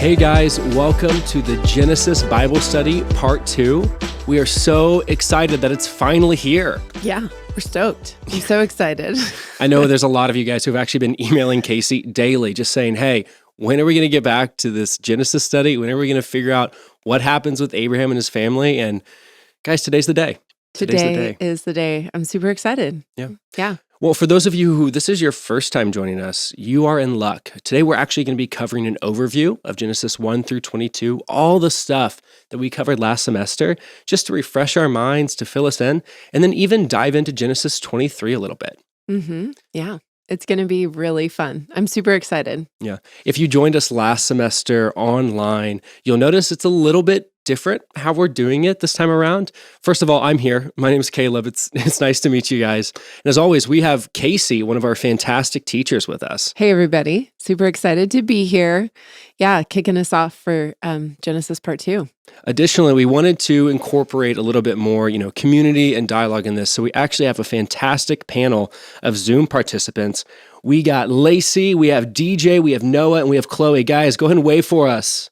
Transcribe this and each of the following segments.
Hey guys, welcome to the Genesis Bible Study Part 2. We are so excited that it's finally here. Yeah, we're stoked. I'm so excited. I know there's a lot of you guys who have actually been emailing Casey daily just saying, hey, when are we going to get back to this Genesis study? When are we going to figure out what happens with Abraham and his family? And guys, today's the day. Today is the day. I'm super excited. Yeah. Well, for those of you who this is your first time joining us, you are in luck. Today, we're actually going to be covering an overview of Genesis 1 through 22, all the stuff that we covered last semester, just to refresh our minds, to fill us in, and then even dive into Genesis 23 a little bit. Yeah. It's going to be really fun. I'm super excited. Yeah. If you joined us last semester online, you'll notice it's a little bit different how we're doing it this time around. First of all, I'm here. My name is Caleb. It's nice to meet you guys. And as always, we have Casey, one of our fantastic teachers, with us. Hey, everybody. Super excited to be here. Yeah, kicking us off for Genesis Part 2. Additionally, we wanted to incorporate a little bit more, community and dialogue in this. So we actually have a fantastic panel of Zoom participants. We got Lacey, we have DJ, we have Noah, and we have Chloe. Guys, go ahead and wave for us.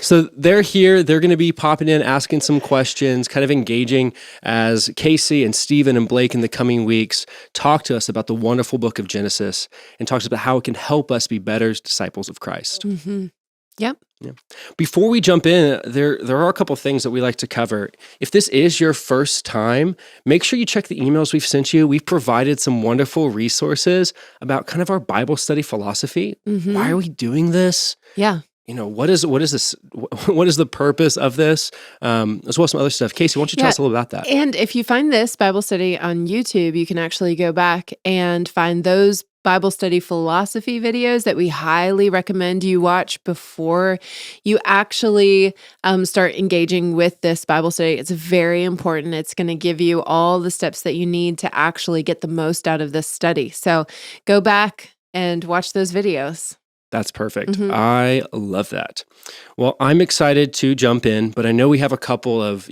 So they're here. They're going to be popping in, asking some questions, kind of engaging as Casey and Stephen and Blake in the coming weeks talk to us about the wonderful book of Genesis and talks about how it can help us be better disciples of Christ. Yep. Yeah. Before we jump in, there are a couple things that we like to cover. If this is your first time, make sure you check the emails we've sent you. We've provided some wonderful resources about kind of our Bible study philosophy. Why are we doing this? Yeah. What is this? What is the purpose of this? As well as some other stuff. Casey, why don't you tell us a little about that? And if you find this Bible study on YouTube, you can actually go back and find those Bible study philosophy videos that we highly recommend you watch before you actually start engaging with this Bible study. It's very important. It's going to give you all the steps that you need to actually get the most out of this study. So go back and watch those videos. That's perfect. I love that. Well, I'm excited to jump in, but I know we have a couple of,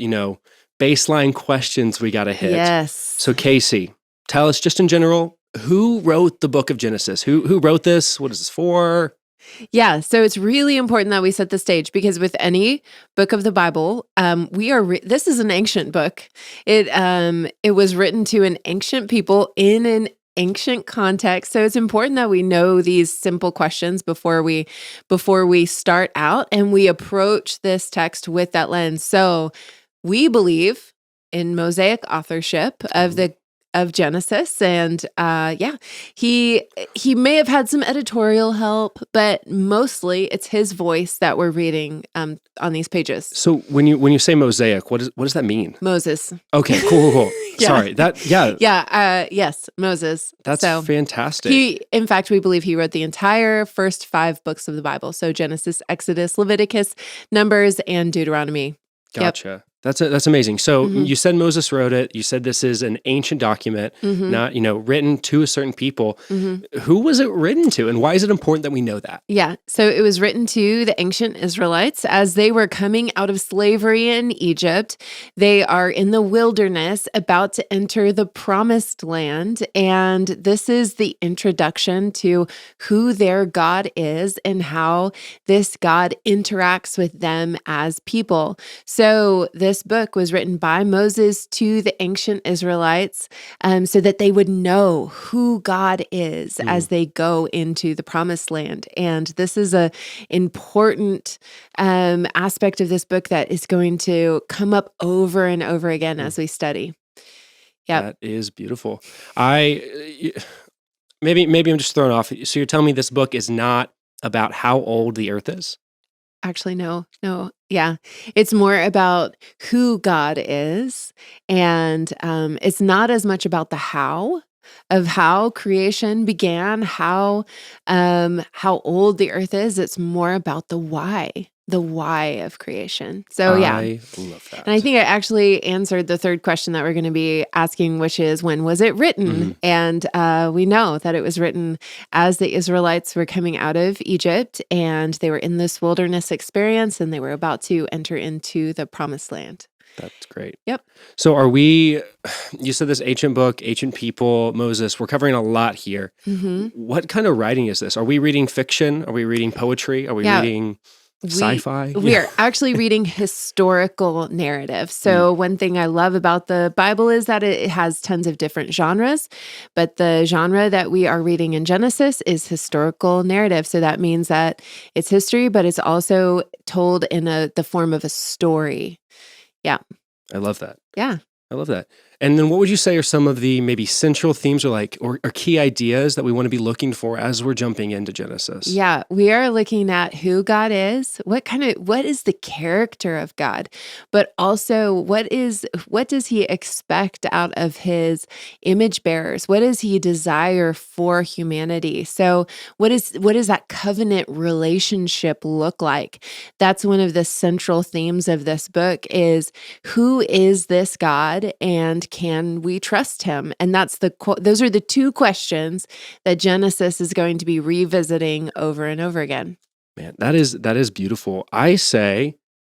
baseline questions we got to hit. Yes. So Casey, tell us just in general, who wrote the book of Genesis? Who wrote this? What is this for? Yeah, so it's really important that we set the stage because with any book of the Bible, this is an ancient book. It was written to an ancient people in an ancient context. So it's important that we know these simple questions before we start out and we approach this text with that lens. So we believe in Mosaic authorship of Genesis, and he may have had some editorial help, but mostly it's his voice that we're reading on these pages. So when you say Mosaic, what does that mean? Moses. Okay, cool. Yeah. Sorry, Yes, Moses. That's fantastic. In fact, we believe he wrote the entire first 5 books of the Bible. So Genesis, Exodus, Leviticus, Numbers, and Deuteronomy. Gotcha. Yep. That's amazing. So you said Moses wrote it. You said this is an ancient document, not, written to a certain people. Who was it written to, and why is it important that we know that? Yeah. So it was written to the ancient Israelites as they were coming out of slavery in Egypt. They are in the wilderness about to enter the promised land. And this is the introduction to who their God is and how this God interacts with them as people. So this book was written by Moses to the ancient Israelites so that they would know who God is as they go into the promised land. And this is an important aspect of this book that is going to come up over and over again as we study. Yeah, that is beautiful. Maybe I'm just thrown off. So you're telling me this book is not about how old the earth is? Actually, no. Yeah. It's more about who God is. And it's not as much about the how of how creation began, how old the earth is. It's more about the why of creation. So I love that. And I think I actually answered the third question that we're going to be asking, which is when was it written? And we know that it was written as the Israelites were coming out of Egypt and they were in this wilderness experience and they were about to enter into the promised land. That's great. Yep. So you said this ancient book, ancient people, Moses, we're covering a lot here. hmm What kind of writing is this? Are we reading fiction? Are we reading poetry? Are we Yeah. reading We sci-fi? we are actually reading historical narrative. Mm. So one thing I love about the Bible is that it has tons of different genres, but the genre that we are reading in Genesis is historical narrative. So that means that it's history, but it's also told in the form of a story. Yeah. I love that. Yeah. I love that. And then what would you say are some of the maybe central themes or key ideas that we want to be looking for as we're jumping into Genesis? Yeah, we are looking at who God is, what is the character of God, but also what does he expect out of his image bearers? What does he desire for humanity? So what does that covenant relationship look like? That's one of the central themes of this book is who is this God and can we trust him? And those are the two questions that Genesis is going to be revisiting over and over again. Man, that is beautiful. I say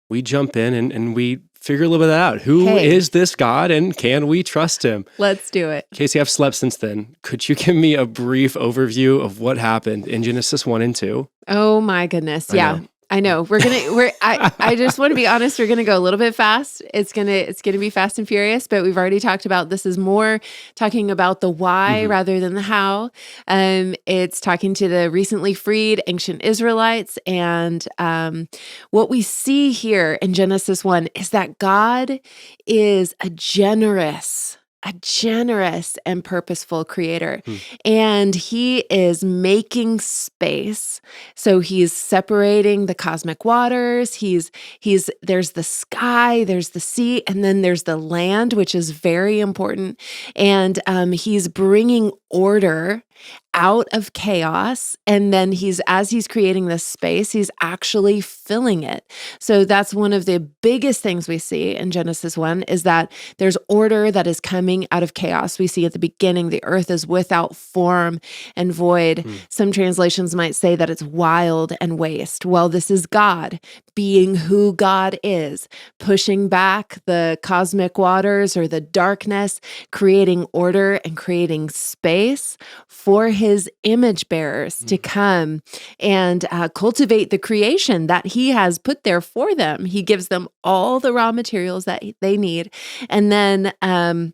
we jump in and we figure a little bit of that out. Who Hey. is this God and can we trust him? Let's do it. Casey, I've slept since then. Could you give me a brief overview of what happened in Genesis 1 and 2? Oh my goodness. I Yeah. know. I know. I just want to be honest, we're gonna go a little bit fast. It's gonna be fast and furious, but we've already talked about this is more talking about the why Mhm. rather than the how. It's talking to the recently freed ancient Israelites. And what we see here in Genesis 1 is that God is a generous and purposeful creator. Hmm. And he is making space. So he's separating the cosmic waters. There's the sky, there's the sea, and then there's the land, which is very important. And he's bringing order out of chaos. And then as he's creating this space, he's actually filling it. So that's one of the biggest things we see in Genesis 1 is that there's order that is coming out of chaos. We see at the beginning, the earth is without form and void. Some translations might say that it's wild and waste. Well, this is God being who God is, pushing back the cosmic waters or the darkness, creating order and creating space for his image bearers to come and cultivate the creation that he has put there for them. He gives them all the raw materials that they need. And then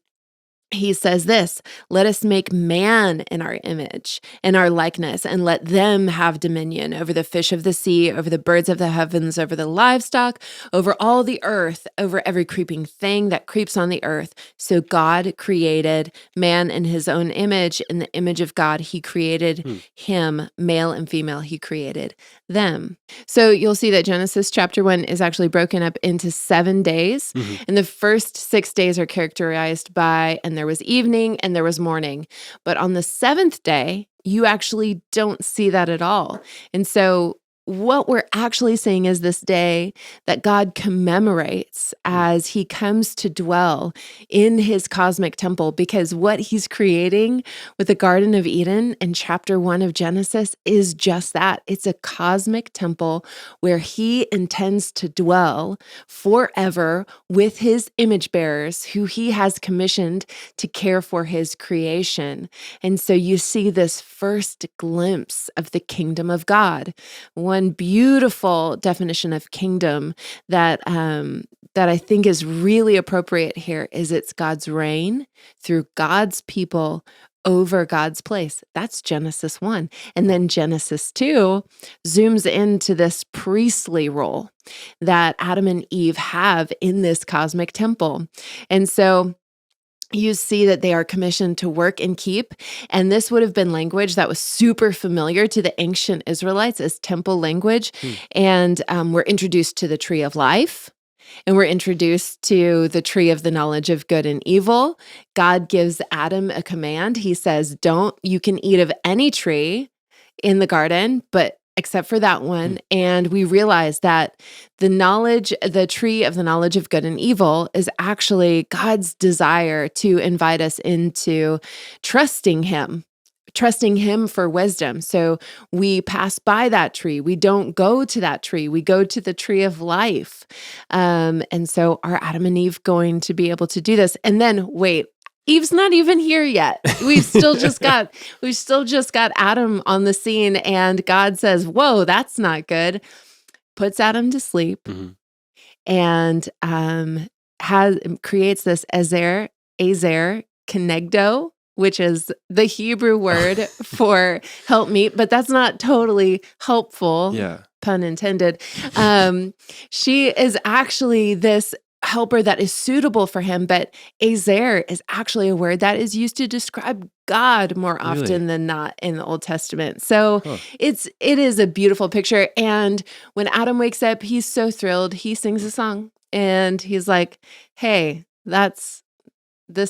he says this, let us make man in our image, in our likeness, and let them have dominion over the fish of the sea, over the birds of the heavens, over the livestock, over all the earth, over every creeping thing that creeps on the earth. So God created man in his own image. In the image of God, he created him, male and female, he created them. So you'll see that Genesis chapter 1 is actually broken up into 7 days. And the first 6 days are characterized by, and there was evening and there was morning. But on the 7th day, you actually don't see that at all. And so what we're actually seeing is this day that God commemorates as he comes to dwell in his cosmic temple, because what he's creating with the Garden of Eden in chapter 1 of Genesis is just that. It's a cosmic temple where he intends to dwell forever with his image bearers who he has commissioned to care for his creation. And so you see this first glimpse of the kingdom of God. One beautiful definition of kingdom that I think is really appropriate here is it's God's reign through God's people over God's place. That's Genesis 1. And then Genesis 2 zooms into this priestly role that Adam and Eve have in this cosmic temple. And so you see that they are commissioned to work and keep. And this would have been language that was super familiar to the ancient Israelites as temple language. And we're introduced to the tree of life. And we're introduced to the tree of the knowledge of good and evil. God gives Adam a command. He says, you can eat of any tree in the garden, but except for that one. And we realize that the tree of the knowledge of good and evil is actually God's desire to invite us into trusting him trusting him for wisdom. So we pass by that tree. We don't go to that tree. We go to the tree of life. And so are Adam and Eve going to be able to do this? And then wait, Eve's not even here yet. We've still just got Adam on the scene, and God says, "Whoa, that's not good." Puts Adam to sleep, Mhm. and creates this Ezer kenegdo, which is the Hebrew word for helpmeet, but that's not totally helpful. Yeah. Pun intended. She is actually this helper that is suitable for him, but Ezer is actually a word that is used to describe God more often Really? than not in the Old Testament. So Huh. it is a beautiful picture. And when Adam wakes up, he's so thrilled. He sings a song and he's like, "Hey, this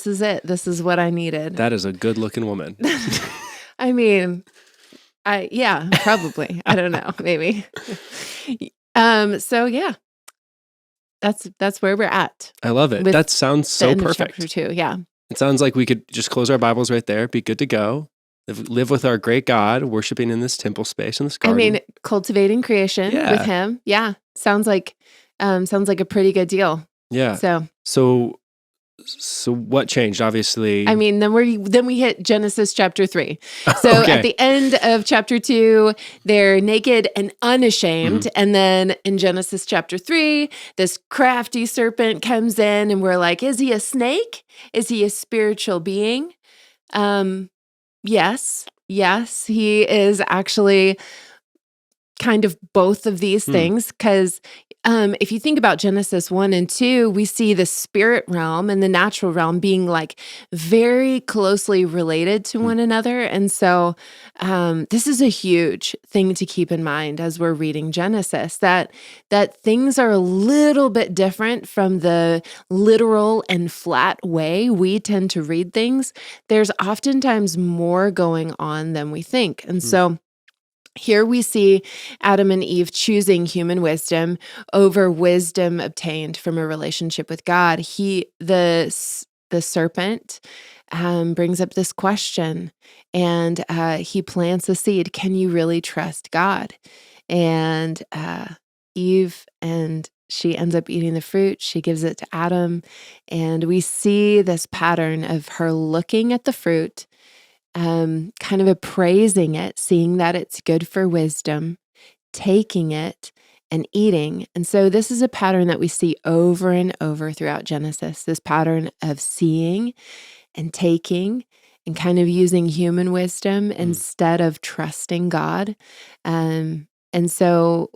is it. This is what I needed." That is a good-looking woman. I mean, yeah, probably. I don't know, maybe. So yeah, that's where we're at. I love it. With That sounds The so end of perfect. chapter 2. Yeah. It sounds like we could just close our Bibles right there, be good to go, live with our great God, worshiping in this temple space in this I garden. mean, cultivating creation with Yeah. him. Yeah. Sounds like a pretty good deal. Yeah. So what changed? Obviously, I mean, then we hit Genesis chapter 3. So Okay. at the end of chapter 2, they're naked and unashamed. Mm-hmm. And then in Genesis chapter 3, this crafty serpent comes in and we're like, is he a snake? Is he a spiritual being? Yes, he is actually kind of both of these things, because if you think about Genesis 1 and 2, we see the spirit realm and the natural realm being like very closely related to one another. And so this is a huge thing to keep in mind as we're reading Genesis, that things are a little bit different from the literal and flat way we tend to read things. There's oftentimes more going on than we think. And so here we see Adam and Eve choosing human wisdom over wisdom obtained from a relationship with God. The serpent brings up this question, and he plants a seed. Can you really trust God? And Eve, and she ends up eating the fruit. She gives it to Adam, and we see this pattern of her looking at the fruit, kind of appraising it, seeing that it's good for wisdom, taking it and eating. And so this is a pattern that we see over and over throughout Genesis, this pattern of seeing and taking and kind of using human wisdom instead of trusting God. And so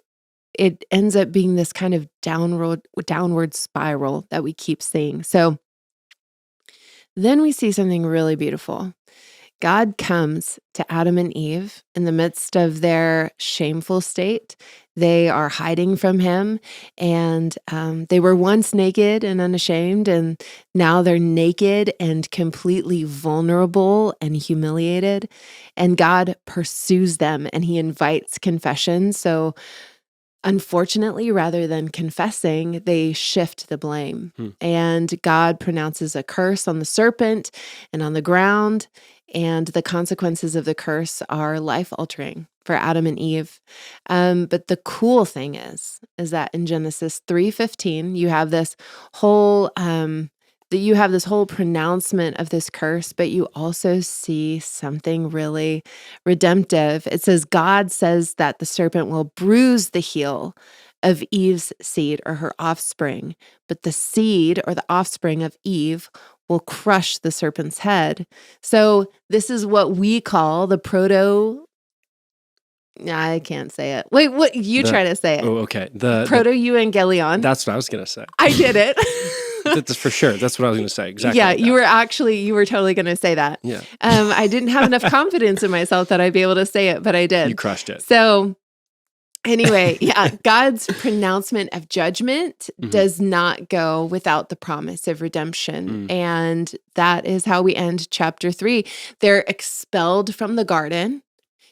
it ends up being this kind of downward spiral that we keep seeing. So then we see something really beautiful. God comes to Adam and Eve in the midst of their shameful state. They are hiding from him, and they were once naked and unashamed, and now they're naked and completely vulnerable and humiliated. And God pursues them, and he invites confession. So unfortunately, rather than confessing, they shift the blame. And God pronounces a curse on the serpent and on the ground. And the consequences of the curse are life-altering for Adam and Eve. But the cool thing is that in Genesis 3:15, you have this whole pronouncement of this curse, but you also see something really redemptive. It says, God says that the serpent will bruise the heel of Eve's seed, or her offspring, but the seed, or the offspring of Eve, will crush the serpent's head. So this is what we call the I can't say it. Wait, what? Try to say it. Oh, okay. The Proto-evangelion. That's what I was going to say. I did it. That's for sure. That's what I was going to say. Exactly. Yeah, like that. you were totally going to say that. Yeah. I didn't have enough confidence in myself that I'd be able to say it, but I did. You crushed it. So anyway, yeah, God's pronouncement of judgment does not go without the promise of redemption. And that is how we end chapter 3. They're expelled from the garden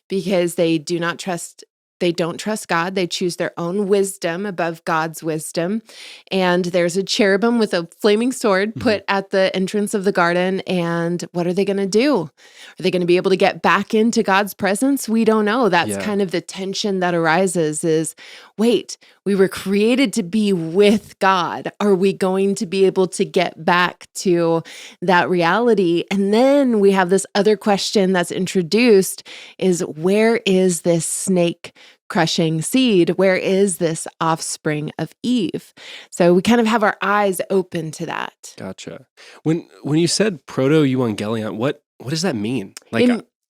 because they do not trust They don't trust God. They choose their own wisdom above God's wisdom. And there's a cherubim with a flaming sword put at the entrance of the garden. And what are they going to do? Are they going to be able to get back into God's presence? We don't know. That's Yeah. kind of the tension that arises is, wait, we were created to be with God. Are we going to be able to get back to that reality? And then we have this other question that's introduced is, where is this snake crushing seed? Where is this offspring of Eve? So we kind of have our eyes open to that. Gotcha. When you said proto-evangelion, what does that mean? Like,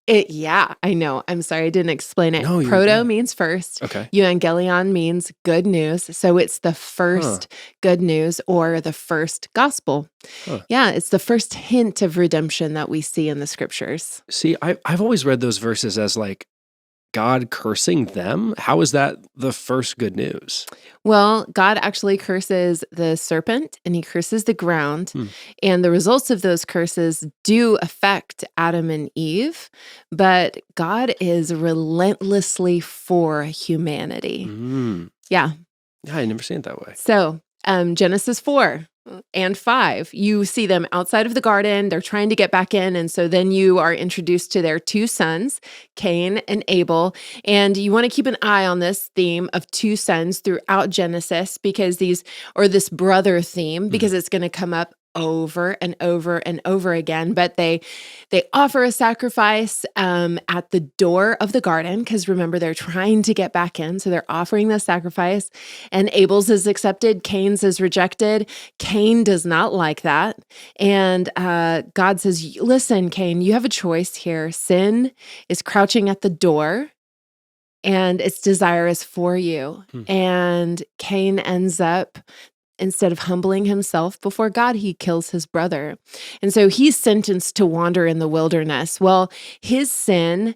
Yeah, I know. I'm sorry I didn't explain it. No, you're Proto good. means first. okay. Evangelion means good news. So it's the first good news or the first gospel. Huh. Yeah, it's the first hint of redemption that we see in the scriptures. See, I've always read those verses as like God cursing them. How is that the first good news? Well, God actually curses the serpent and he curses the ground. And the results of those curses do affect Adam and Eve, but God is relentlessly for humanity. Yeah. Yeah, I never seen it that way. So, Genesis 4 and 5, you see them outside of the garden. They're trying to get back in. And so then you are introduced to their two sons, Cain and Abel. And you want to keep an eye on this theme of two sons throughout Genesis because this brother theme, because it's going to come up over and over and over again. But they offer a sacrifice at the door of the garden because remember, they're trying to get back in. So they're offering the sacrifice and Abel's is accepted. Cain's is rejected. Cain does not like that. And God says, listen, Cain, you have a choice here. Sin is crouching at the door and its desire is for you. And Cain ends up, instead of humbling himself before God, he kills his brother. And so he's sentenced to wander in the wilderness. Well, his sin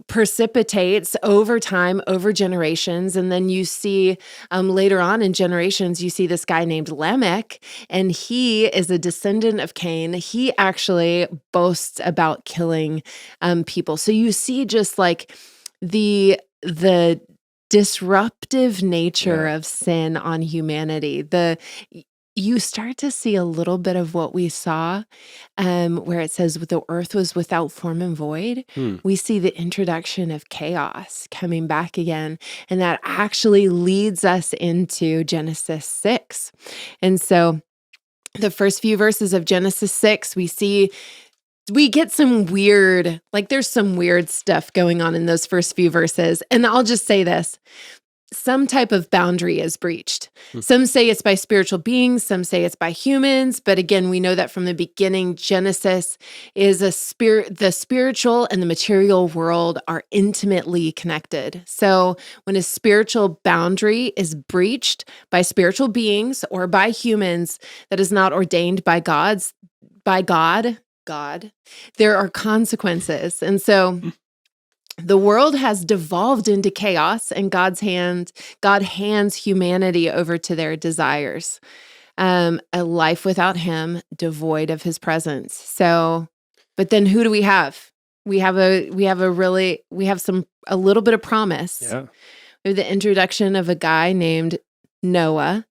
precipitates over time, over generations. And then you see later on in generations, you see this guy named Lamech, and he is a descendant of Cain. He actually boasts about killing people. So you see just like the disruptive nature of sin on humanity. You start to see a little bit of what we saw where it says the earth was without form and void. We see the introduction of chaos coming back again. And that actually leads us into Genesis 6. And so the first few verses of Genesis 6, we get some weird, like there's some weird stuff going on in those first few verses. And I'll just say this, some type of boundary is breached. Some say it's by spiritual beings, some say it's by humans. But again, we know that from the beginning, Genesis is the spiritual and the material world are intimately connected. So when a spiritual boundary is breached by spiritual beings or by humans that is not ordained by God, there are consequences. And so the world has devolved into chaos and God hands humanity over to their desires. A life without him, devoid of his presence. So, but then who do we have? We have a little bit of promise. Yeah. We have the introduction of a guy named Noah.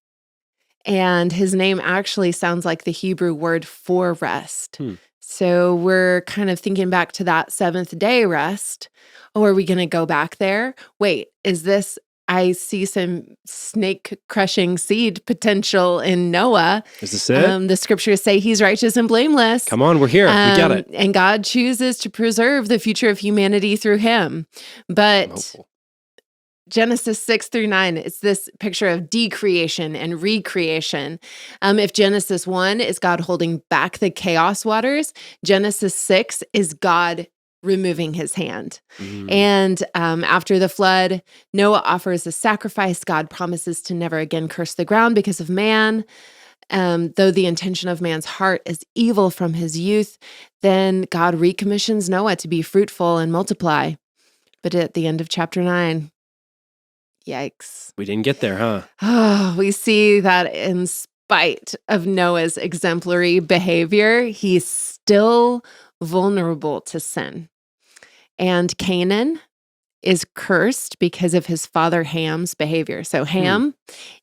And his name actually sounds like the Hebrew word for rest. So we're kind of thinking back to that seventh day rest. Oh, are we going to go back there? Wait, I see some snake crushing seed potential in Noah. Is this it? The scriptures say he's righteous and blameless. Come on, we're here. We got it. And God chooses to preserve the future of humanity through him. But Genesis 6 through 9, it's this picture of decreation and recreation. If Genesis 1 is God holding back the chaos waters, Genesis 6 is God removing his hand. And after the flood, Noah offers a sacrifice. God promises to never again curse the ground because of man. Though the intention of man's heart is evil from his youth, then God recommissions Noah to be fruitful and multiply. But at the end of chapter 9, yikes. We didn't get there, huh? Oh, we see that in spite of Noah's exemplary behavior, he's still vulnerable to sin. And Canaan is cursed because of his father Ham's behavior. So Hmm. Ham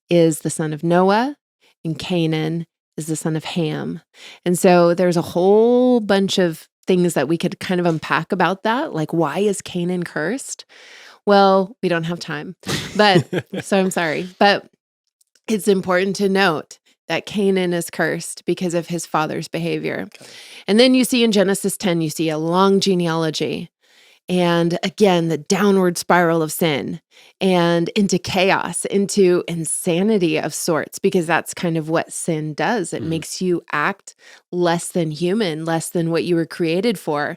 is the son of Noah, and Canaan is the son of Ham. And so there's a whole bunch of things that we could kind of unpack about that. Like, why is Canaan cursed? Well, we don't have time, but so I'm sorry. But it's important to note that Canaan is cursed because of his father's behavior. Okay. And then you see in Genesis 10, you see a long genealogy. And again, the downward spiral of sin and into chaos, into insanity of sorts, because that's kind of what sin does. It Mhm. makes you act less than human, less than what you were created for.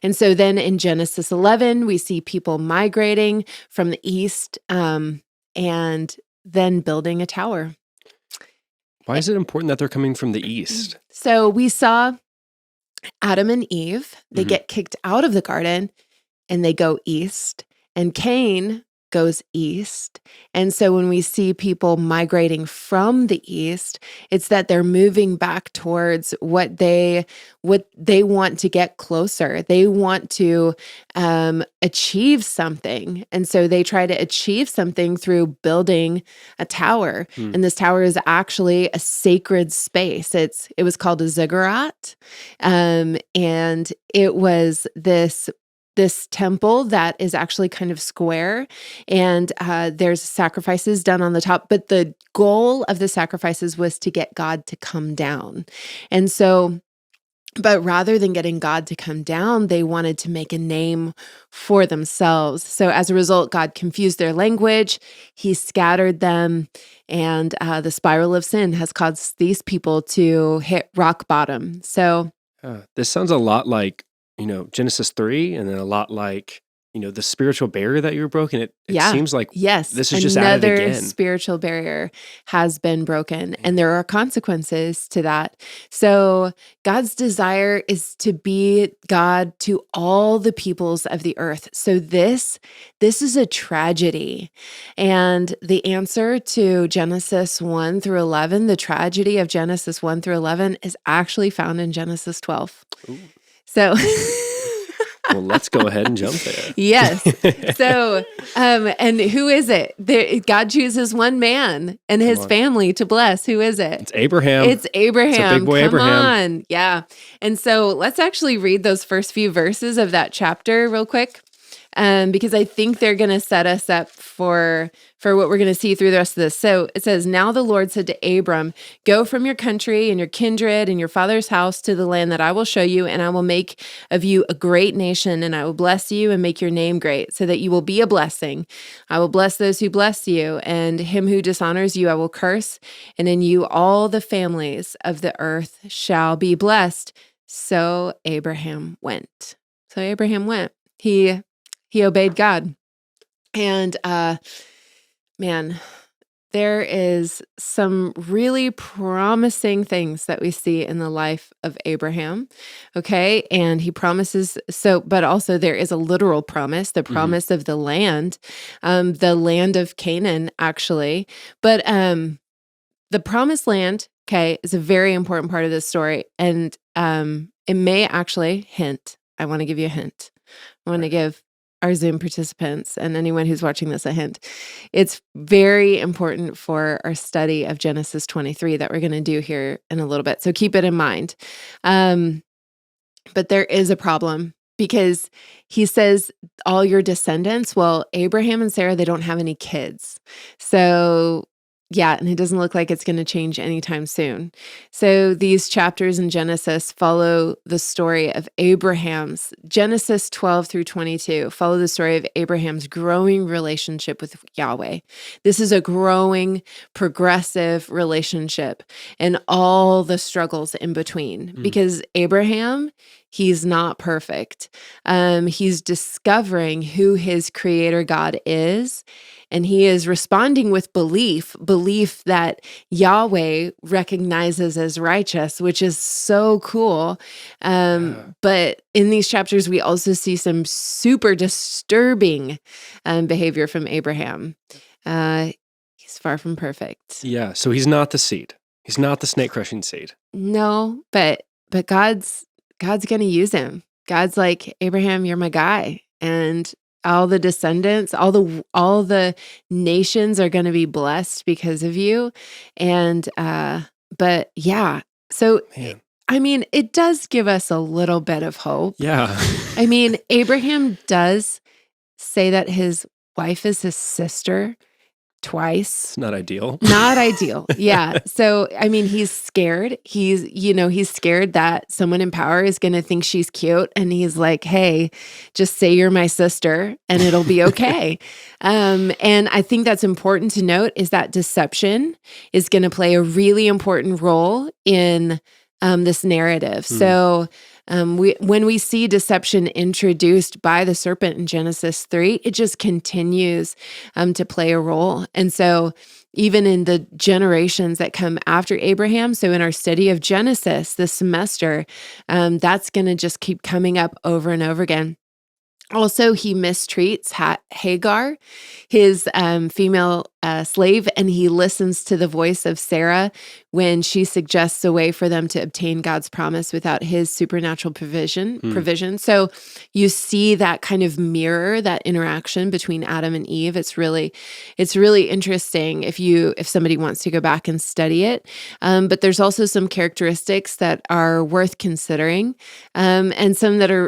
And so then in Genesis 11, we see people migrating from the east and then building a tower. Why is it important that they're coming from the east? So we saw Adam and Eve, they Mhm. get kicked out of the garden and they go east, and Cain goes east. And so when we see people migrating from the east, it's that they're moving back towards what they want to get closer. They want to achieve something. And so they try to achieve something through building a tower. Hmm. And this tower is actually a sacred space. It was called a ziggurat. And it was this temple that is actually kind of square, and there's sacrifices done on the top, but the goal of the sacrifices was to get God to come down. And so, but rather than getting God to come down, they wanted to make a name for themselves. So as a result, God confused their language, he scattered them, and the spiral of sin has caused these people to hit rock bottom. So This sounds a lot like, Genesis 3, and then a lot like, the spiritual barrier that you were broken. It yeah. seems like Yes. this is just added Another again. spiritual barrier has been broken, Yeah. and there are consequences to that. So God's desire is to be God to all the peoples of the earth. So this is a tragedy. And the answer to Genesis 1 through 11, the tragedy of Genesis 1 through 11 is actually found in Genesis 12. Ooh. So Well, let's go ahead and jump there. Yes. So, and who is it? God chooses one man and his on. family to bless. Who is it? It's Abraham. It's Abraham. big boy Come Abraham. on. Yeah. And so let's actually read those first few verses of that chapter real quick. Because I think they're going to set us up for what we're going to see through the rest of this. So it says, "Now the Lord said to Abram, go from your country and your kindred and your father's house to the land that I will show you, and I will make of you a great nation, and I will bless you and make your name great, so that you will be a blessing. I will bless those who bless you, and him who dishonors you I will curse, and in you all the families of the earth shall be blessed." So Abraham went. He obeyed God. And man, there is some really promising things that we see in the life of Abraham. Okay. And he promises, but also there is a literal promise, the promise of the land of Canaan, actually. But the promised land, okay, is a very important part of this story. And it may actually I want to give you a hint. I want to give our Zoom participants and anyone who's watching this a hint. It's very important for our study of Genesis 23 that we're going to do here in a little bit. So keep it in mind. But there is a problem, because he says all your descendants, well, Abraham and Sarah, they don't have any kids. So yeah, and it doesn't look like it's going to change anytime soon. So these chapters in Genesis follow the story of Genesis 12 through 22, follow the story of Abraham's growing relationship with Yahweh. This is a growing, progressive relationship, and all the struggles in between, because Abraham, he's not perfect. He's discovering who his creator God is, and he is responding with belief that Yahweh recognizes as righteous, which is so cool. But in these chapters, we also see some super disturbing behavior from Abraham. He's far from perfect. Yeah, so he's not the seed. He's not the snake crushing seed. No, but God's going to use him. God's like, Abraham, you're my guy. And all the descendants, all the nations are going to be blessed because of you. And but yeah, so Man. I mean, it does give us a little bit of hope. Yeah. I mean, Abraham does say that his wife is his sister twice. It's not ideal. Not ideal. Yeah. So, I mean, he's scared. He's scared that someone in power is going to think she's cute. And he's like, hey, just say you're my sister and it'll be okay. And I think that's important to note is that deception is going to play a really important role in this narrative. So, when we see deception introduced by the serpent in Genesis 3, it just continues to play a role. And so, even in the generations that come after Abraham, so in our study of Genesis this semester, that's going to just keep coming up over and over again. Also, he mistreats Hagar, his female slave, and he listens to the voice of Sarah when she suggests a way for them to obtain God's promise without his supernatural provision. So you see that kind of mirror, that interaction between Adam and Eve. It's really interesting if somebody wants to go back and study it. But there's also some characteristics that are worth considering, and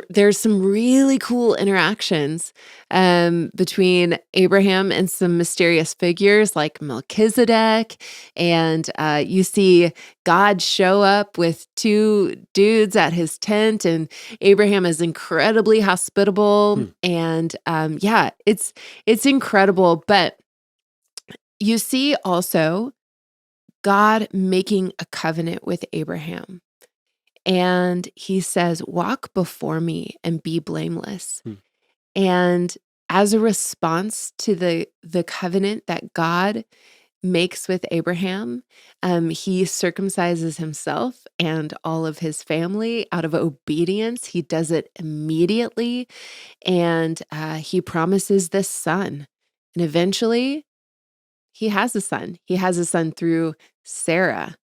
there's some really cool interactions between Abraham and some mysterious figures like Melchizedek. And you see God show up with two dudes at his tent, and Abraham is incredibly hospitable. And it's incredible. But you see also God making a covenant with Abraham. And he says, walk before me and be blameless. And as a response to the covenant that God makes with Abraham, he circumcises himself and all of his family out of obedience. He does it immediately, and he promises this son. And eventually, he has a son. He has a son through Sarah.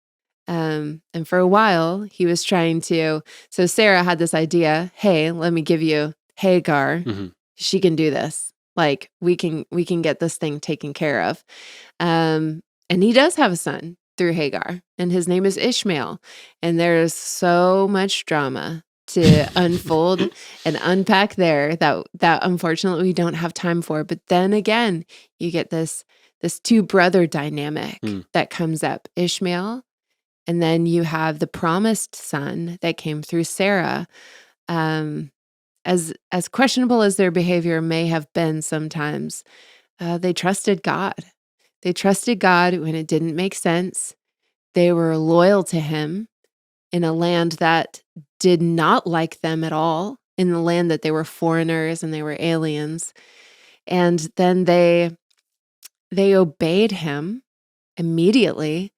And for a while, he was trying to. So Sarah had this idea, hey, let me give you Hagar. She can do this. Like we can get this thing taken care of. And he does have a son through Hagar, and his name is Ishmael. And there's so much drama to unfold and unpack there that unfortunately we don't have time for. But then again, you get this two brother dynamic that comes up, Ishmael, and then you have the promised son that came through Sarah. As questionable as their behavior may have been sometimes, they trusted God. They trusted God when it didn't make sense. They were loyal to him in a land that did not like them at all, in the land that they were foreigners and they were aliens. And then they obeyed him immediately.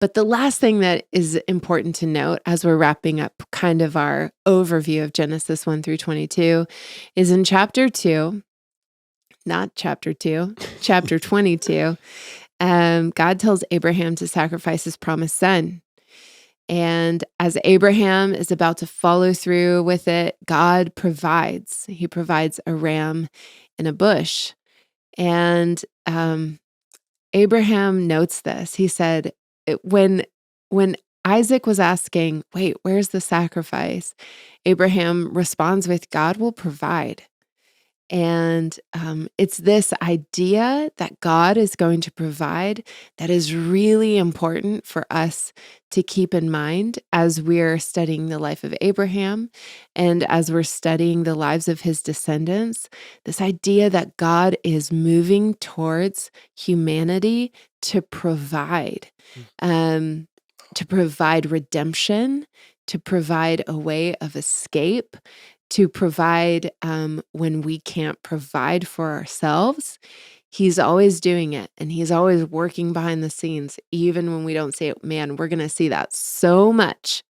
But the last thing that is important to note as we're wrapping up kind of our overview of Genesis 1 through 22 is in chapter 2, not chapter 2, chapter 22, God tells Abraham to sacrifice his promised son. And as Abraham is about to follow through with it, God provides. He provides a ram in a bush. And Abraham notes this. He said, when Isaac was asking, wait, where's the sacrifice? Abraham responds with, God will provide. And it's this idea that God is going to provide that is really important for us to keep in mind as we're studying the life of Abraham and as we're studying the lives of his descendants. This idea that God is moving towards humanity to provide redemption, to provide a way of escape, to provide when we can't provide for ourselves. He's always doing it, and he's always working behind the scenes, even when we don't see it. Man, we're going to see that so much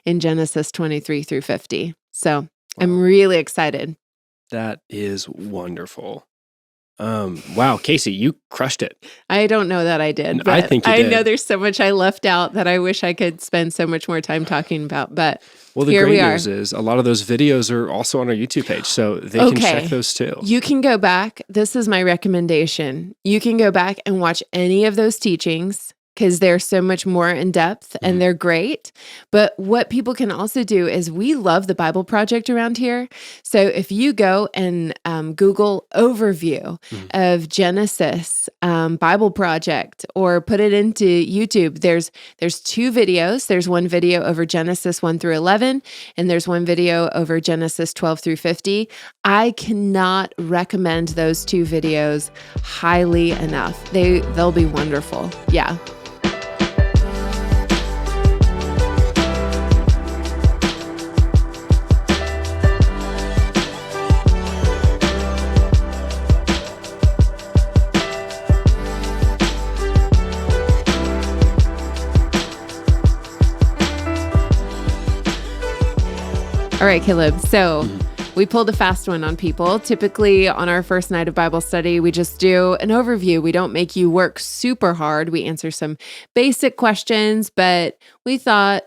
in Genesis 23 through 50. So I'm really excited. That is wonderful. Wow, Casey, you crushed it. I don't know that I did, And I but think you I know did. there's so much I left out that I wish I could spend so much more time talking about. But Well, the here great we are. news is a lot of those videos are also on our YouTube page, so they can check Okay. those too. You can go back. This is my recommendation. You can go back and watch any of those teachings because they're so much more in depth Mhm. and they're great. But what people can also do is we love the Bible Project around here. So if you go and Google overview Mhm. of Genesis Bible Project or put it into YouTube, there's 2 videos. There's one video over Genesis 1 through 11, and there's one video over Genesis 12 through 50. I cannot recommend those 2 videos highly enough. They'll be wonderful. Yeah. All right, Caleb. So we pulled a fast one on people. Typically, on our first night of Bible study, we just do an overview. We don't make you work super hard. We answer some basic questions, but we thought,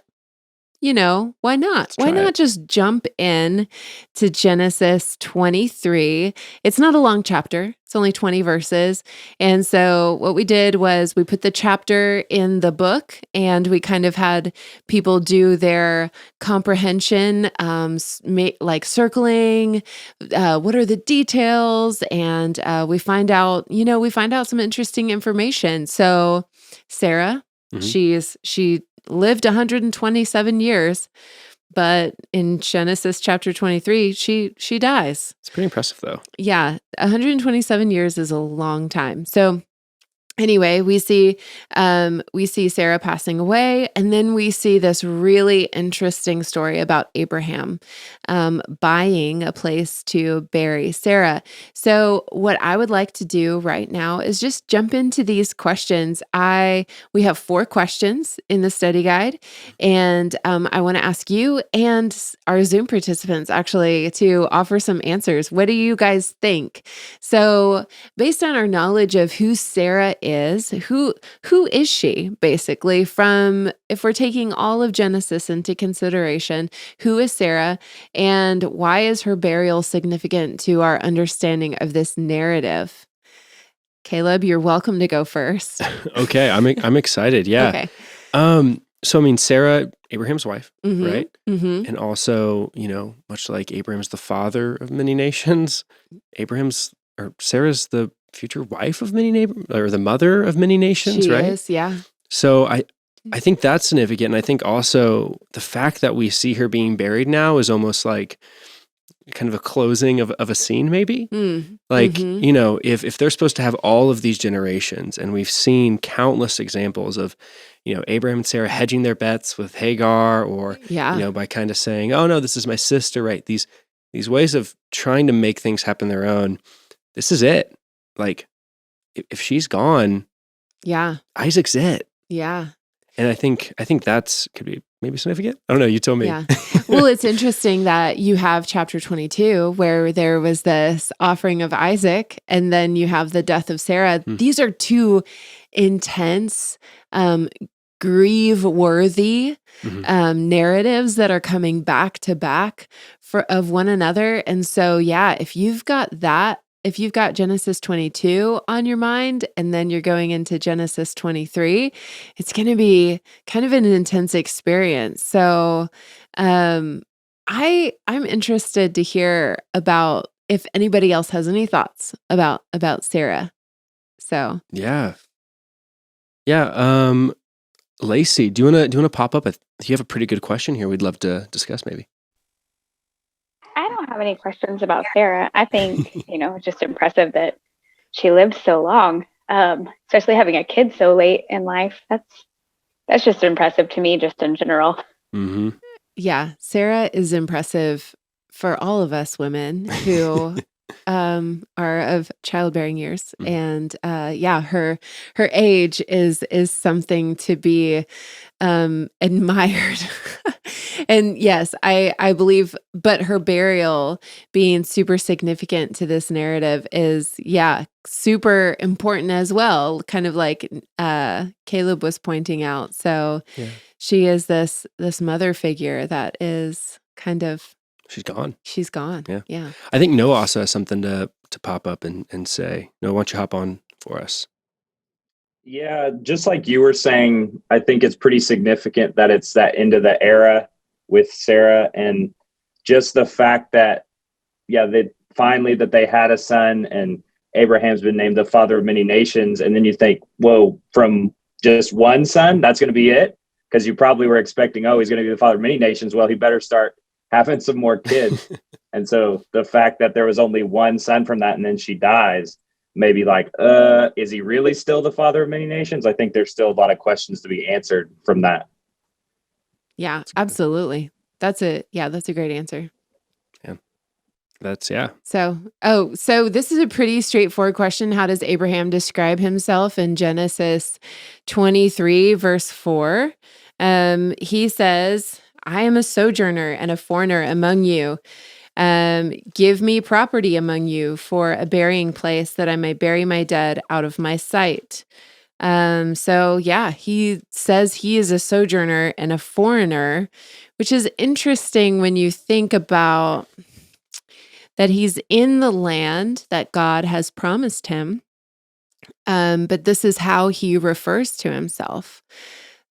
why not? Let's Why try not it. just jump in to Genesis 23? It's not a long chapter. It's only 20 verses. And so what we did was we put the chapter in the book and we kind of had people do their comprehension, like circling, what are the details? And we find out some interesting information. So Sarah, Mhm. she lived 127 years, but in Genesis chapter 23, she dies. It's pretty impressive, though. Yeah, 127 years is a long time. So anyway, we see Sarah passing away, and then we see this really interesting story about Abraham buying a place to bury Sarah. So what I would like to do right now is just jump into these questions. We have 4 questions in the study guide, and I want to ask you and our Zoom participants actually to offer some answers. What do you guys think? So based on our knowledge of who Sarah is, who is she basically, from if we're taking all of Genesis into consideration, who is Sarah and why is her burial significant to our understanding of this narrative? Caleb, you're welcome to go first. Okay, I'm excited. Yeah. Okay. So I mean, Sarah, Abraham's wife, Mm-hmm. right? Mm-hmm. And also, much like Abraham's the father of many nations, Sarah's the future wife of many or the mother of many nations, She right? is, yeah. So I think that's significant. And I think also the fact that we see her being buried now is almost like kind of a closing of a scene, maybe. Like, Mm-hmm. if they're supposed to have all of these generations, and we've seen countless examples of, Abraham and Sarah hedging their bets with Hagar, or, Yeah. by kind of saying, oh no, this is my sister, right? These ways of trying to make things happen their own. This is it. Like, if she's gone, Yeah. Isaac's it. Yeah. And I think that's could be maybe significant. I don't know. You tell me. Yeah. Well, it's interesting that you have chapter 22 where there was this offering of Isaac and then you have the death of Sarah. These are 2 intense, grieve-worthy narratives that are coming back to back of one another. And so, yeah, if you've got Genesis 22 on your mind and then you're going into Genesis 23, it's going to be kind of an intense experience. So, I'm interested to hear about if anybody else has any thoughts about Sarah. So, Yeah. Lacey, do you wanna pop up? You have a pretty good question here. We'd love to discuss maybe. I don't have any questions about Sarah. I think, it's just impressive that she lived so long, especially having a kid so late in life. That's just impressive to me, just in general. Mm-hmm. yeah, Sarah is impressive for all of us women who are of childbearing years. And yeah, her age is something to be admired. And yes, I believe, but her burial being super significant to this narrative is, yeah, super important as well, kind of like Caleb was pointing out. So Yeah. she is this mother figure that is kind of She's gone. she's gone. Yeah. Yeah. I think Noah also has something to pop up and say. Noah, why don't you hop on for us? Yeah, just like you were saying, I think it's pretty significant that it's that end of the era with Sarah, and just the fact that, yeah, that finally that they had a son, and Abraham's been named the father of many nations. And then you think, whoa, from just one son, that's going to be it? Because you probably were expecting, oh, he's going to be the father of many nations. Well, he better start having some more kids. And so the fact that there was only one son from that, and then she dies, maybe like, is he really still the father of many nations? I think there's still a lot of questions to be answered from that. Yeah, absolutely. That's a great answer. Yeah. So this is a pretty straightforward question. How does Abraham describe himself in Genesis 23, verse 4? He says, I am a sojourner and a foreigner among you. Give me property among you for a burying place that I may bury my dead out of my sight. So yeah, he says he is a sojourner and a foreigner, which is interesting when you think about that he's in the land that God has promised him. But this is how he refers to himself.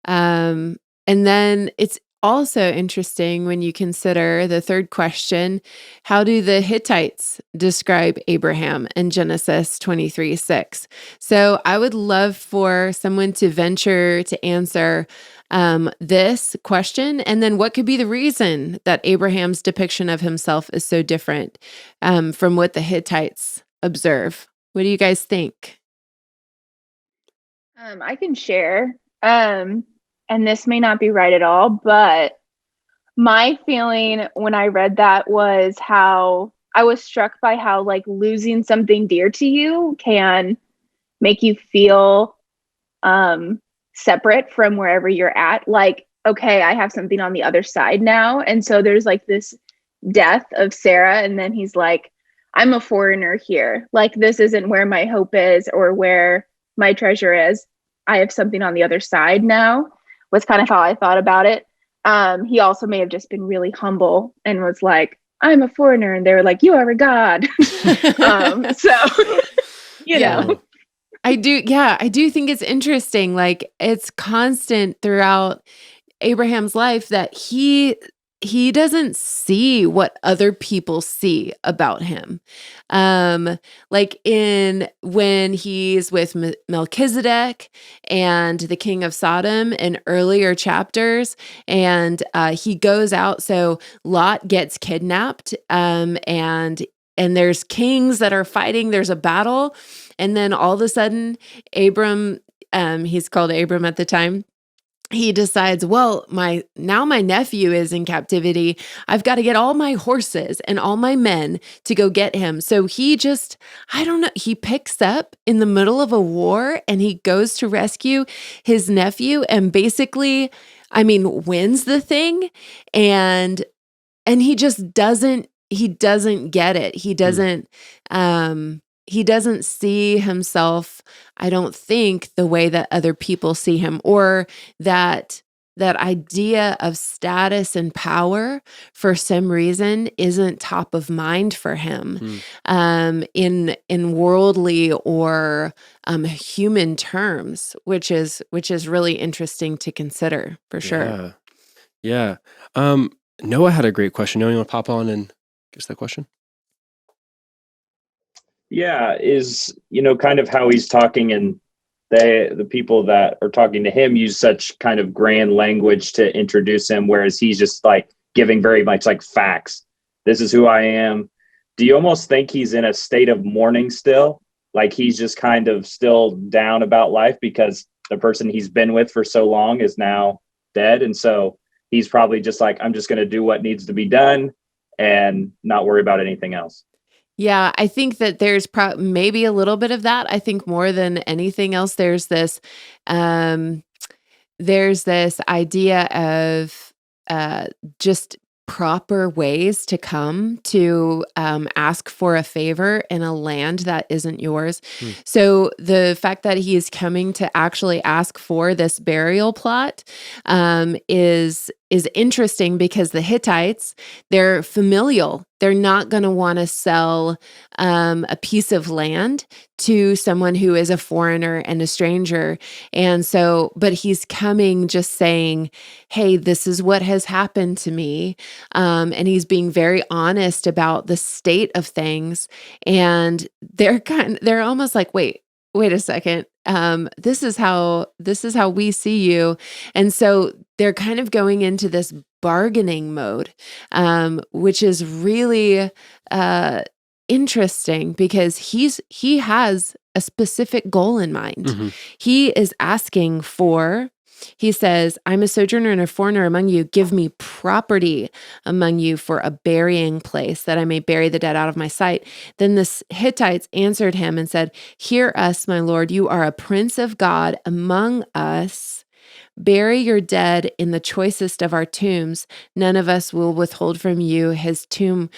And then it's also interesting when you consider the third question, how do the Hittites describe Abraham in Genesis 23:6? So I would love for someone to venture to answer this question, and then what could be the reason that Abraham's depiction of himself is so different from what the Hittites observe. What do you guys think? I can share. And this may not be right at all, but my feeling when I read that was how I was struck by how like losing something dear to you can make you feel separate from wherever you're at. Like, okay, I have something on the other side now. And so there's like this death of Sarah, and then he's like, I'm a foreigner here. Like, this isn't where my hope is or where my treasure is. I have something on the other side now, was kind of how I thought about it. He also may have just been really humble and was like, I'm a foreigner. And they were like, you are a god. So, you Yeah. know. I do think it's interesting. Like it's constant throughout Abraham's life that he doesn't see what other people see about him. Like in when he's with Melchizedek and the king of Sodom in earlier chapters, and he goes out. So Lot gets kidnapped, and there's kings that are fighting. There's a battle, and then all of a sudden, Abram, he's called Abram at the time, he decides, well, my nephew is in captivity. I've got to get all my horses and all my men to go get him. So he just, I don't know, he picks up in the middle of a war and he goes to rescue his nephew and basically, I mean, wins the thing. And he just doesn't get it. He doesn't see himself, I don't think, the way that other people see him, or that idea of status and power for some reason isn't top of mind for him in worldly or human terms, which is really interesting to consider for sure. Yeah. Noah had a great question. Noah, you want to pop on and give us that question? Yeah, is, kind of how he's talking, and the people that are talking to him use such kind of grand language to introduce him, whereas he's just like giving very much like facts. This is who I am. Do you almost think he's in a state of mourning still? Like he's just kind of still down about life because the person he's been with for so long is now dead. And so he's probably just like, I'm just going to do what needs to be done and not worry about anything else. Yeah, I think that there's maybe a little bit of that. I think more than anything else, there's this idea just proper ways to come to ask for a favor in a land that isn't yours. Hmm. So the fact that he is coming to actually ask for this burial plot is interesting because the Hittites, they're familial. They're not going to want to sell a piece of land to someone who is a foreigner and a stranger. And so, but he's coming just saying, hey, this is what has happened to me. And he's being very honest about the state of things. And they're almost like, wait a second. This is how we see you. And so they're kind of going into this bargaining mode, which is really interesting because he has a specific goal in mind. Mhm. He is asking for, he says, I'm a sojourner and a foreigner among you. Give me property among you for a burying place that I may bury the dead out of my sight. Then the Hittites answered him and said, hear us, my lord, you are a prince of God among us. Bury your dead in the choicest of our tombs. None of us will withhold from you his tomb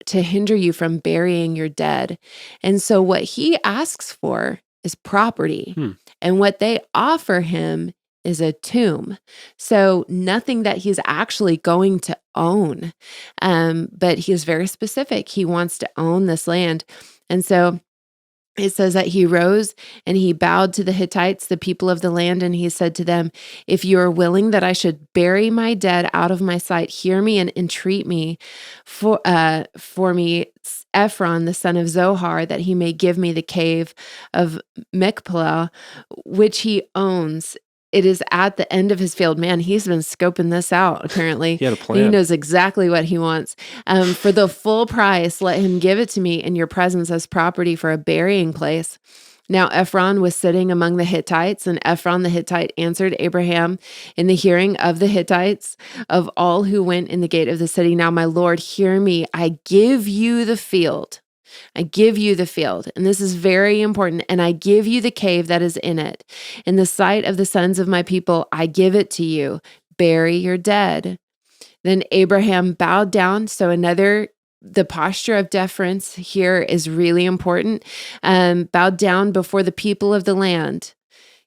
to hinder you from burying your dead. And so what he asks for is property. And what they offer him is a tomb. So nothing that he's actually going to own. But he's very specific. He wants to own this land. And so it says that he rose and he bowed to the Hittites, the people of the land, and he said to them, if you are willing that I should bury my dead out of my sight, hear me and entreat me for me, Ephron, the son of Zohar, that he may give me the cave of Machpelah, which he owns. It is at the end of his field. Man, he's been scoping this out, apparently. He had a plan. He knows exactly what he wants. For the full price, let him give it to me in your presence as property for a burying place. Now Ephron was sitting among the Hittites, and Ephron the Hittite answered Abraham in the hearing of the Hittites, of all who went in the gate of the city, now my Lord, hear me. I give you the field. I give you the field, and this is very important, and I give you the cave that is in it. In the sight of the sons of my people, I give it to you. Bury your dead. Then Abraham bowed down. So the posture of deference here is really important. Bowed down before the people of the land.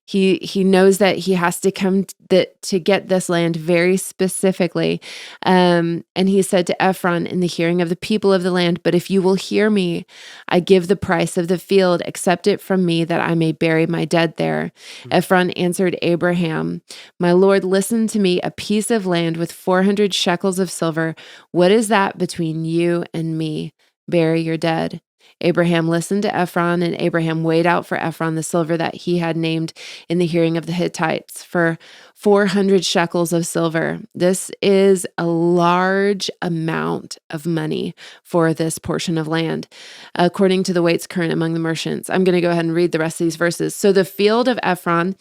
He knows that he has to come to get this land very specifically. And he said to Ephron in the hearing of the people of the land, but if you will hear me, I give the price of the field, accept it from me that I may bury my dead there. Ephron answered Abraham, my Lord, listen to me, a piece of land with 400 shekels of silver. What is that between you and me? Bury your dead. Abraham listened to Ephron, and Abraham weighed out for Ephron the silver that he had named in the hearing of the Hittites for 400 shekels of silver. This is a large amount of money for this portion of land, according to the weights current among the merchants. I'm going to go ahead and read the rest of these verses. So the field of Ephron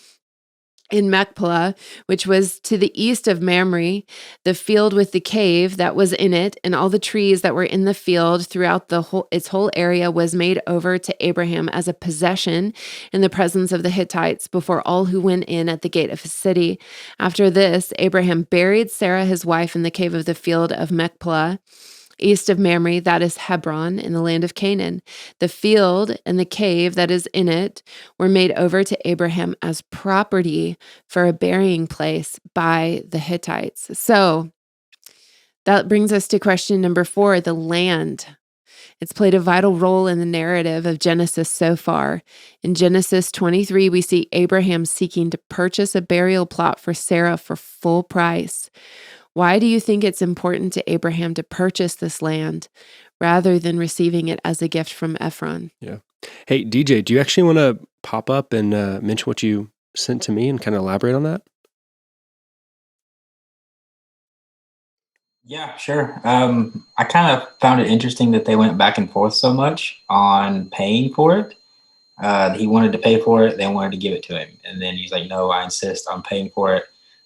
in Machpelah, which was to the east of Mamre, the field with the cave that was in it, and all the trees that were in the field throughout its whole area was made over to Abraham as a possession in the presence of the Hittites before all who went in at the gate of his city. After this, Abraham buried Sarah, his wife, in the cave of the field of Machpelah, east of Mamre, that is Hebron, in the land of Canaan. The field and the cave that is in it were made over to Abraham as property for a burying place by the Hittites. So that brings us to question number 4, the land. It's played a vital role in the narrative of Genesis so far. In Genesis 23, we see Abraham seeking to purchase a burial plot for Sarah for full price. Why do you think it's important to Abraham to purchase this land rather than receiving it as a gift from Ephron? Yeah. Hey, DJ, do you actually want to pop up and mention what you sent to me and kind of elaborate on that? Yeah, sure. I kind of found it interesting that they went back and forth so much on paying for it. He wanted to pay for it. They wanted to give it to him. And then he's like, no, I insist on paying for it.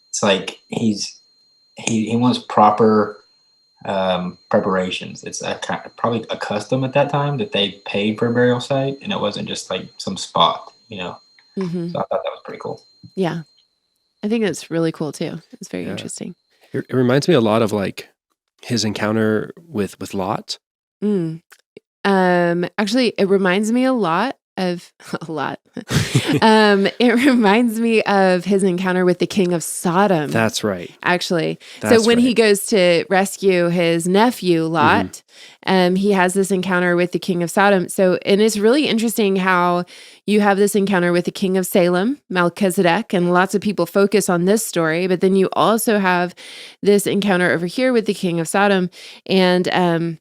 It's like he wants proper preparations. It's probably a custom at that time that they paid for a burial site, and it wasn't just like some spot, Mm-hmm. So I thought that was pretty cool. Yeah. I think that's really cool too. It's very Yeah. interesting. It reminds me a lot of like his encounter with Lot. Mm. Actually, it reminds me a lot of a lot. It reminds me of his encounter with the king of Sodom. That's right. Actually, That's so when he right. goes to rescue his nephew Lot, he has this encounter with the king of Sodom. So, and it's really interesting how you have this encounter with the king of Salem, Melchizedek, and lots of people focus on this story. But then you also have this encounter over here with the king of Sodom, and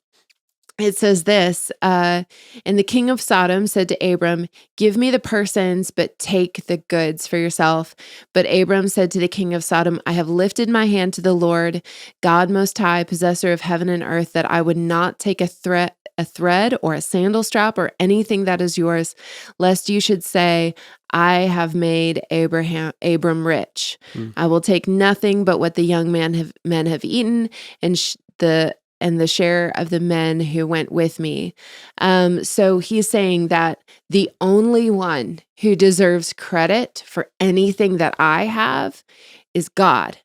it says this, and the king of Sodom said to Abram, "Give me the persons, but take the goods for yourself." But Abram said to the king of Sodom, "I have lifted my hand to the Lord, God Most High, possessor of heaven and earth, that I would not take a thread or a sandal strap or anything that is yours, lest you should say, I have made Abram rich. I will take nothing but what the young men have eaten, and the share of the men who went with me." So he's saying that the only one who deserves credit for anything that I have is God.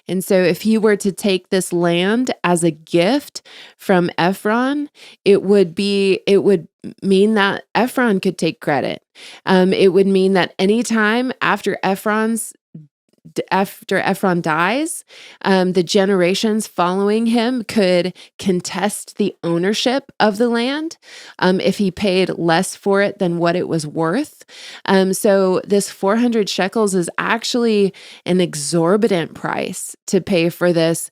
And so if he were to take this land as a gift from Ephron, it would mean that Ephron could take credit. It would mean that anytime after Ephron dies, the generations following him could contest the ownership of the land if he paid less for it than what it was worth. So this 400 shekels is actually an exorbitant price to pay for this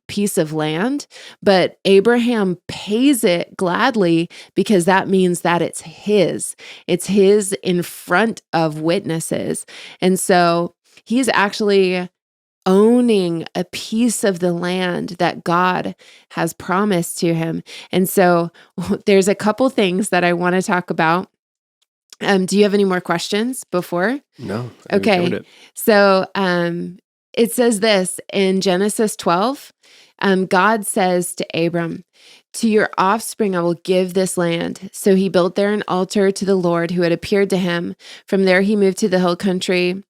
piece of land, but Abraham pays it gladly because that means that it's his. It's his in front of witnesses. And so he's actually owning a piece of the land that God has promised to him. And so there's a couple things that I want to talk about. Do you have any more questions before? No. I think we Okay. covered it. So it says this in Genesis 12. God says to Abram, "To your offspring I will give this land." So he built there an altar to the Lord who had appeared to him. From there he moved to the hill country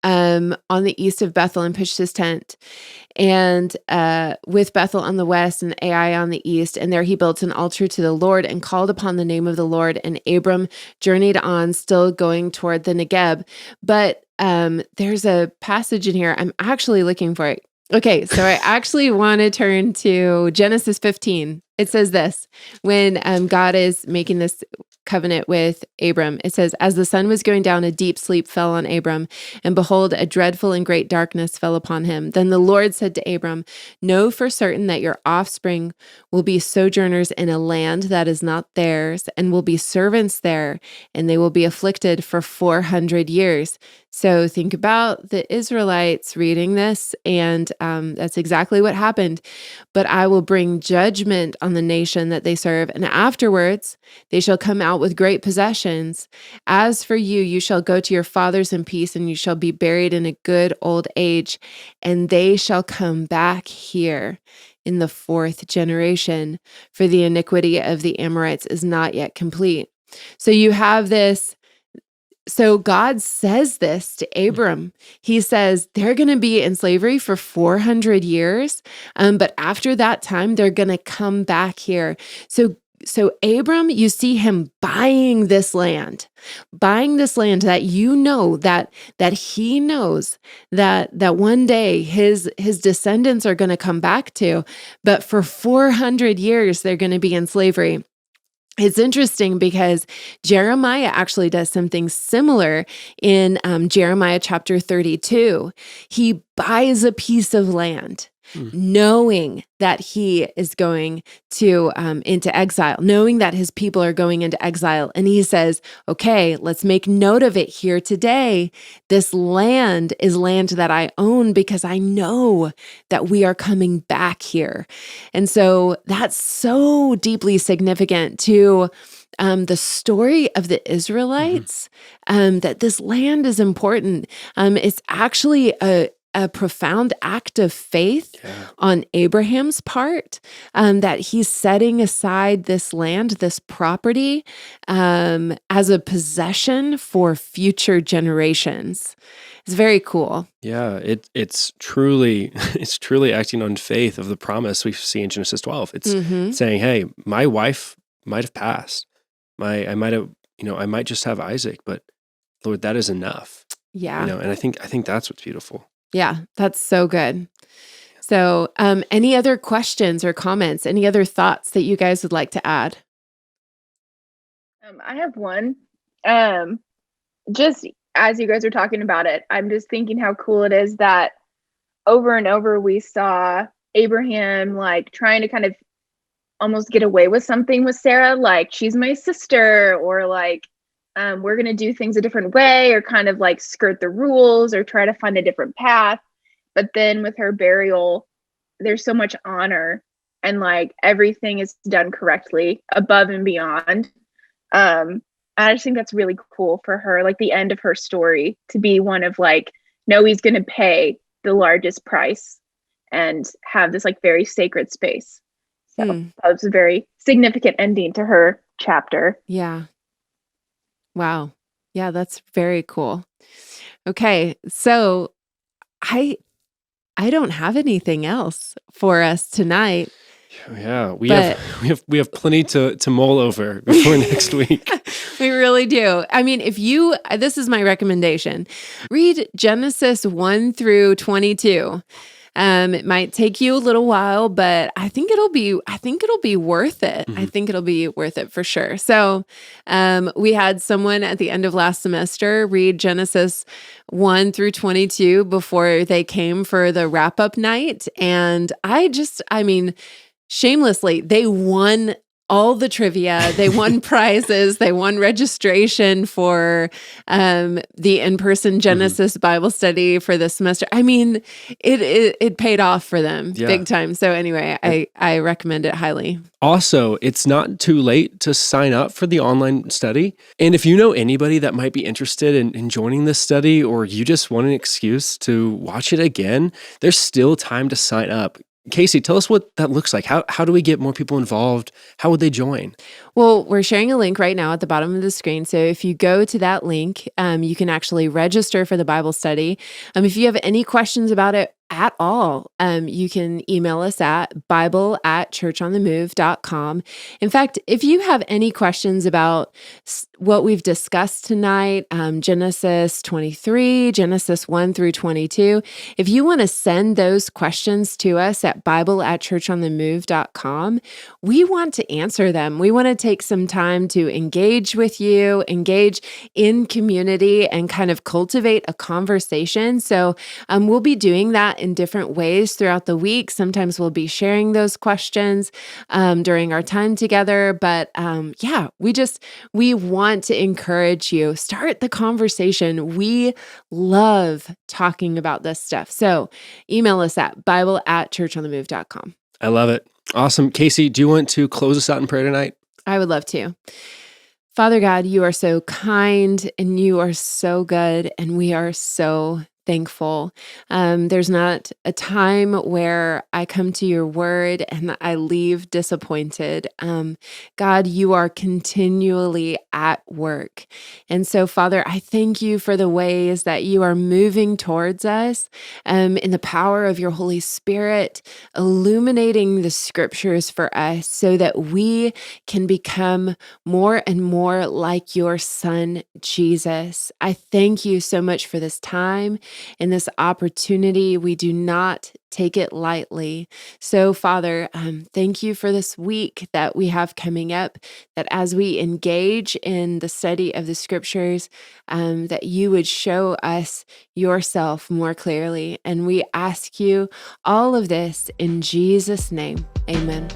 on the east of Bethel and pitched his tent, and with Bethel on the west and Ai on the east. And there he built an altar to the Lord and called upon the name of the Lord. And Abram journeyed on, still going toward the Negeb. But there's a passage in here. I'm actually looking for it. Okay, so I actually want to turn to Genesis 15. It says this, when God is making this covenant with Abram. It says, "As the sun was going down, a deep sleep fell on Abram, and behold, a dreadful and great darkness fell upon him. Then the Lord said to Abram, know for certain that your offspring will be sojourners in a land that is not theirs, and will be servants there, and they will be afflicted for 400 years. So think about the Israelites reading this, and that's exactly what happened. "But I will bring judgment on the nation that they serve, and afterwards they shall come out with great possessions. As for you, you shall go to your fathers in peace, and you shall be buried in a good old age, and they shall come back here in the 4th generation, for the iniquity of the Amorites is not yet complete." So you have this. So God says this to Abram. He says they're going to be in slavery for 400 years, but after that time, they're going to come back here. So Abram, you see him buying this land that that he knows that one day his descendants are going to come back to, but for 400 years they're going to be in slavery. It's interesting because Jeremiah actually does something similar in Jeremiah chapter 32. He buys a piece of land, knowing that he is going to into exile, knowing that his people are going into exile. And he says, okay, let's make note of it here today. This land is land that I own because I know that we are coming back here. And so that's so deeply significant to the story of the Israelites, that this land is important. It's actually a profound act of faith Yeah. on Abraham's part, that he's setting aside this land, this property, as a possession for future generations. It's very cool. Yeah, it's truly it's truly acting on faith of the promise we see in Genesis 12. It's Hmm. saying, "Hey, my wife might have passed. I might have, I might just have Isaac, but Lord, that is enough." Yeah. And I think that's what's beautiful. Yeah, that's so good. So, any other questions or comments? Any other thoughts that you guys would like to add? I have one. Just as you guys are talking about it, I'm just thinking how cool it is that over and over we saw Abraham like trying to kind of almost get away with something with Sarah, like she's my sister, or like we're gonna do things a different way, or kind of like skirt the rules or try to find a different path. But then with her burial, there's so much honor and like everything is done correctly above and beyond. I just think that's really cool for her, like the end of her story to be one of like, no, he's gonna pay the largest price and have this like very sacred space. So that was a very significant ending to her chapter. Yeah. Wow. Yeah, that's very cool. Okay, so I don't have anything else for us tonight. Yeah, we have plenty to mull over before next week. We really do. I mean, this is my recommendation. Read Genesis 1 through 22. It might take you a little while, but I think it'll be worth it. I think it'll be worth it for sure. So, we had someone at the end of last semester read Genesis 1 through 22 before they came for the wrap-up night. And shamelessly, they won all the trivia. They won prizes. They won registration for the in-person Genesis Bible study for this semester. I mean, it paid off for them big time. So anyway, I recommend it highly. Also, it's not too late to sign up for the online study. And if you know anybody that might be interested in joining this study, or you just want an excuse to watch it again, there's still time to sign up. Casey, tell us what that looks like. How do we get more people involved? How would they join? Well, we're sharing a link right now at the bottom of the screen. So if you go to that link, you can actually register for the Bible study. If you have any questions about it at all, you can email us at bible@churchonthemove.com. In fact, if you have any questions about what we've discussed tonight, Genesis 23, Genesis 1 through 22, if you want to send those questions to us at bible@churchonthemove.com, we want to answer them. We want to take some time to engage with you, engage in community, and kind of cultivate a conversation. So we'll be doing that in different ways throughout the week. Sometimes we'll be sharing those questions during our time together. But we want to encourage you. Start the conversation. We love talking about this stuff. So email us at bible@churchonthemove.com. I love it. Awesome. Casey, do you want to close us out in prayer tonight? I would love to. Father God, you are so kind and you are so good, and we are so thankful. There's not a time where I come to your word and I leave disappointed. God, you are continually at work. And so, Father, I thank you for the ways that you are moving towards us in the power of your Holy Spirit, illuminating the scriptures for us so that we can become more and more like your Son, Jesus. I thank you so much for this time and this opportunity. We do not take it lightly. So, Father, thank you for this week that we have coming up, that as we engage in the study of the scriptures, that you would show us yourself more clearly. And we ask you all of this in Jesus' name. Amen.